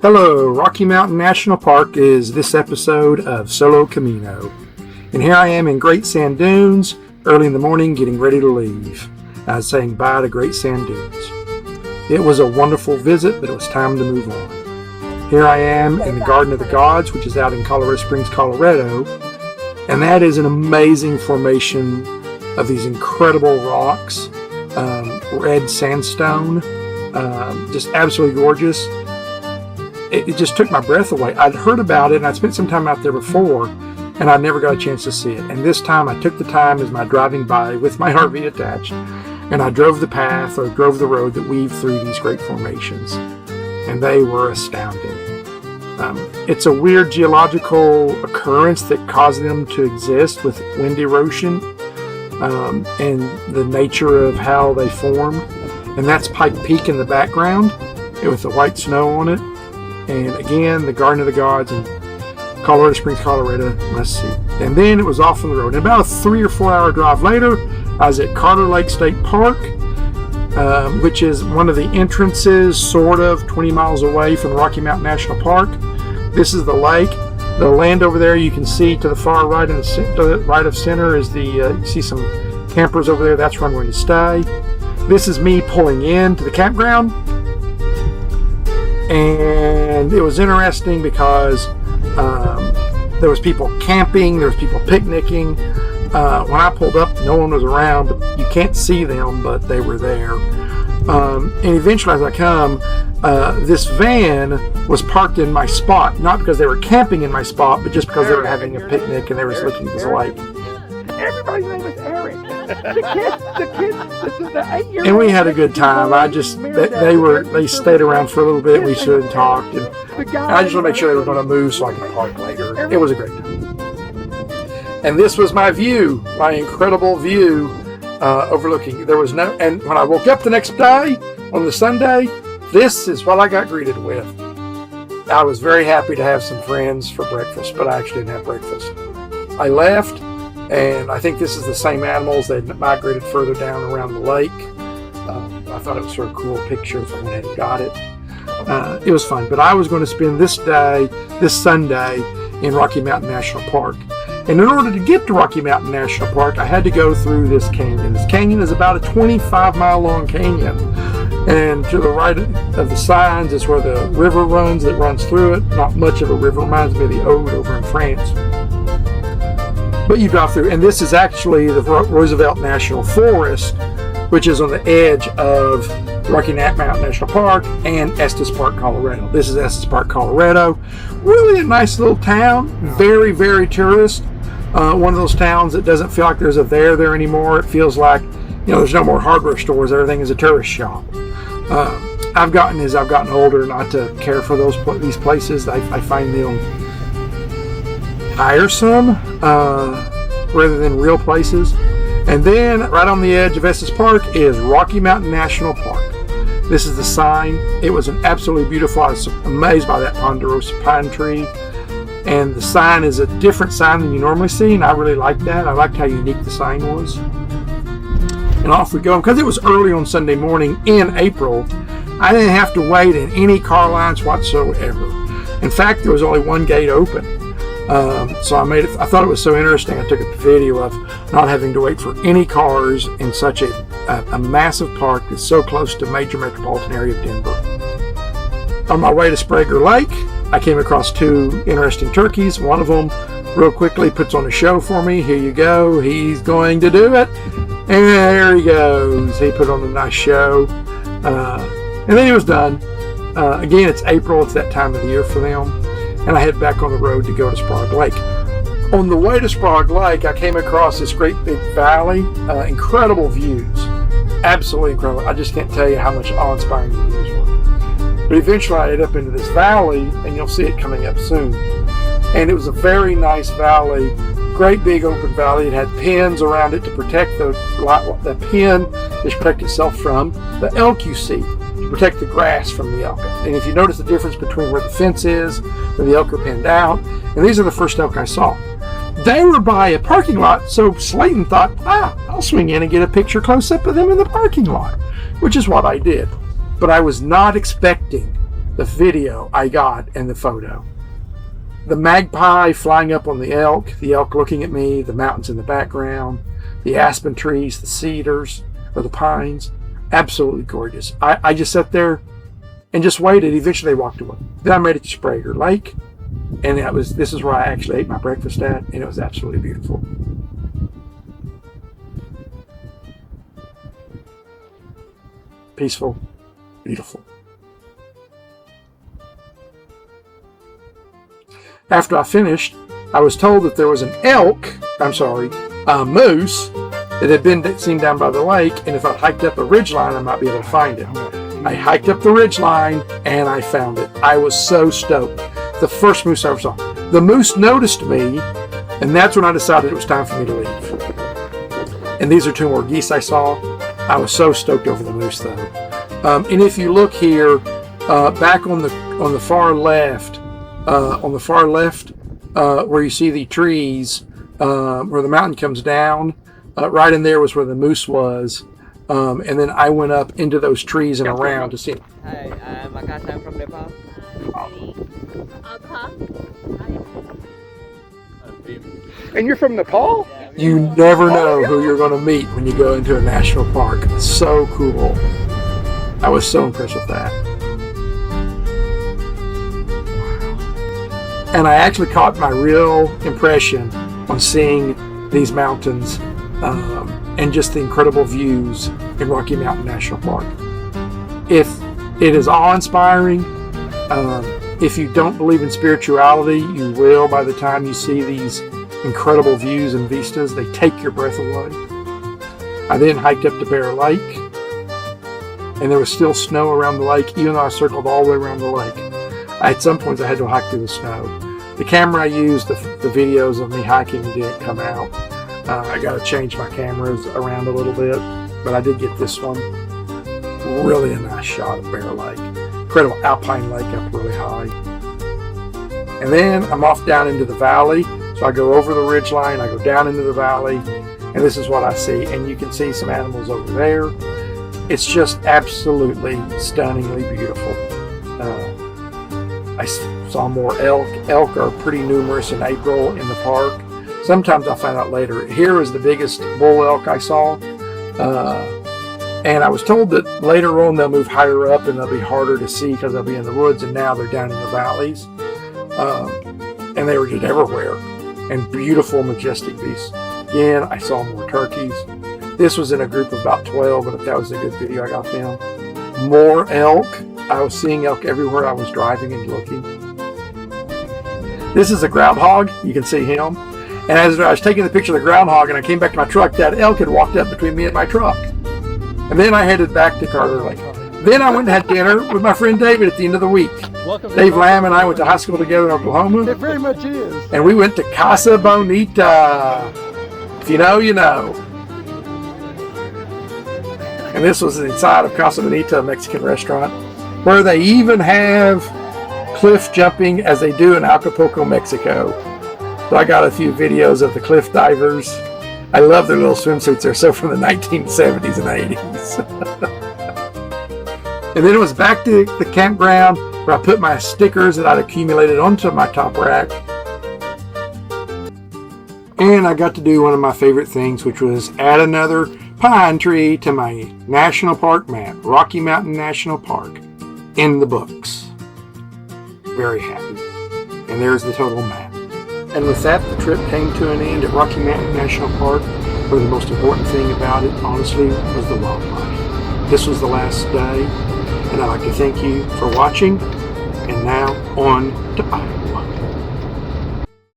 Hello, Rocky Mountain National Park is this episode of Solo Camino. And here I am in Great Sand Dunes, early in the morning, getting ready to leave. I was saying bye to Great Sand Dunes. It was a wonderful visit, but it was time to move on. Here I am in the Garden of the Gods, which is out in Colorado Springs, Colorado. And that is an amazing formation of these incredible rocks, red sandstone, just absolutely gorgeous. It just took my breath away. I'd heard about it, and I'd spent some time out there before, and I never got a chance to see it. And this time I took the time as my driving by with my RV attached, and I drove the path or drove the road that weaved through these great formations. And they were astounding. It's a weird geological occurrence that caused them to exist with wind erosion and the nature of how they form. And that's Pike Peak in the background with the white snow on it. And again, the Garden of the Gods in Colorado Springs, Colorado, must see. And then it was off on the road. And about a 3 or 4 hour drive later, I was at Carter Lake State Park, which is one of the entrances, sort of 20 miles away from Rocky Mountain National Park. This is the lake. The land over there you can see to the far right, and to the right of center is you see some campers over there. That's where I'm going to stay. This is me pulling in to the campground. And it was interesting because there was people camping, there was people picnicking. When I pulled up, no one was around, but you can't see them, but they were there. And eventually as I come, this van was parked in my spot, not because they were camping in my spot, but just because they were having a picnic and they were looking at this lake. Everybody's name is Eric. The 8-year-old. And we had a good time. They stayed around for a little bit. We stood and talked. And I just want to make sure they were going to move so I could park later. It was a great time. And this was my view, my incredible view overlooking. There was no, and when I woke up the next day, on the Sunday, this is what I got greeted with. I was very happy to have some friends for breakfast, but I actually didn't have breakfast. I left. And I think this is the same animals that migrated further down around the lake. I thought it was sort of a cool picture, so I went ahead and got it. It was fun. But I was going to spend this Sunday, in Rocky Mountain National Park. And in order to get to Rocky Mountain National Park, I had to go through this canyon. This canyon is about a 25-mile long canyon. And to the right of the signs is where the river runs that runs through it. Not much of a river, reminds me of the Aude over in France. But you drive through, and this is actually the Roosevelt National Forest, which is on the edge of Rocky Mountain National Park and Estes Park, Colorado. This is Estes Park, Colorado. Really a nice little town, very, very tourist. One of those towns that doesn't feel like there's a there anymore. It feels like, there's no more hardware stores. Everything is a tourist shop. I've gotten older not to care for these places. I find them tiresome rather than real places. And then right on the edge of Estes Park is Rocky Mountain National Park. This is the sign. It was an absolutely beautiful. I was amazed by that ponderosa pine tree. And the sign is a different sign than you normally see, and I really liked that. I liked how unique the sign was. And off we go. Because it was early on Sunday morning in April, I didn't have to wait in any car lines whatsoever. In fact, there was only one gate open. So I thought it was so interesting. I took a video of not having to wait for any cars in such a massive park that's so close to major metropolitan area of Denver. On my way to Sprague Lake, I came across 2 interesting turkeys. One of them real quickly puts on a show for me. Here you go. He's going to do it. And there he goes. He put on a nice show. And then he was done. Again, it's April. It's that time of the year for them. And I head back on the road to go to Sprague Lake. On the way to Sprague Lake, I came across this great big valley, incredible views, absolutely incredible. I just can't tell you how much awe-inspiring the views were. But eventually I head up into this valley, and you'll see it coming up soon. And it was a very nice valley, great big open valley. It had pins around it to protect the pin to protect itself from the elk you see, to protect the grass from the elk. And if you notice the difference between where the fence is, where the elk are pinned out, and these are the first elk I saw. They were by a parking lot, so Slayton thought, I'll swing in and get a picture close up of them in the parking lot, which is what I did. But I was not expecting the video I got and the photo. The magpie flying up on the elk looking at me, the mountains in the background, the aspen trees, the cedars, or the pines. Absolutely gorgeous. I just sat there and just waited. Eventually they walked away. Then I made it to Sprague Lake, and this is where I actually ate my breakfast at, and it was absolutely beautiful. Peaceful, beautiful. After I finished, I was told that there was a moose that had been seen down by the lake, and if I hiked up a ridgeline, I might be able to find it. I hiked up the ridgeline, and I found it. I was so stoked. The first moose I ever saw. The moose noticed me, and that's when I decided it was time for me to leave. And these are 2 more geese I saw. I was so stoked over the moose, though. And if you look here, back on the far left, where you see the trees, where the mountain comes down, right in there was where the moose was. And then I went up into those trees and around to see it. Hi, I'm Akash. I'm from Nepal. And you're from Nepal? You never know who you're going to meet when you go into a national park. It's so cool. I was so impressed with that. And I actually caught my real impression on seeing these mountains and just the incredible views in Rocky Mountain National Park. If it is awe-inspiring, if you don't believe in spirituality, you will by the time you see these incredible views and vistas. They take your breath away. I then hiked up to Bear Lake, and there was still snow around the lake, even though I circled all the way around the lake. At some points I had to hike through the snow. The camera I used, the videos of me hiking didn't come out. I got to change my cameras around a little bit, but I did get this one. Really a nice shot of Bear Lake. Incredible alpine lake up really high. And then I'm off down into the valley. So I go over the ridge line, I go down into the valley, and this is what I see. And you can see some animals over there. It's just absolutely stunningly beautiful. I saw more elk. Elk are pretty numerous in April in the park. Sometimes I'll find out later. Here is the biggest bull elk I saw. And I was told that later on they'll move higher up and they'll be harder to see because they'll be in the woods, and now they're down in the valleys. And they were just everywhere. And beautiful, majestic beasts. Again, I saw more turkeys. This was in a group of about 12, but that was a good video I got them. More elk. I was seeing elk everywhere I was driving and looking. This is a groundhog. You can see him. And as I was taking the picture of the groundhog and I came back to my truck, that elk had walked up between me and my truck. And then I headed back to Carter Lake. Then I went and had dinner with my friend David at the end of the week. Dave Lamb and I went to high school together in Oklahoma. It very much is. And we went to Casa Bonita. If you know, you know. And this was inside of Casa Bonita, a Mexican restaurant, where they even have cliff jumping as they do in Acapulco, Mexico. So I got a few videos of the cliff divers. I love their little swimsuits. They're so from the 1970s and 80s. And then it was back to the campground where I put my stickers that I'd accumulated onto my top rack. And I got to do one of my favorite things, which was add another pine tree to my national park map, Rocky Mountain National Park, in the books. Very happy. And there's the total map. And with that, the trip came to an end at Rocky Mountain National Park, where the most important thing about it, honestly, was the wildlife. This was the last day, and I'd like to thank you for watching. And now, on to Iowa.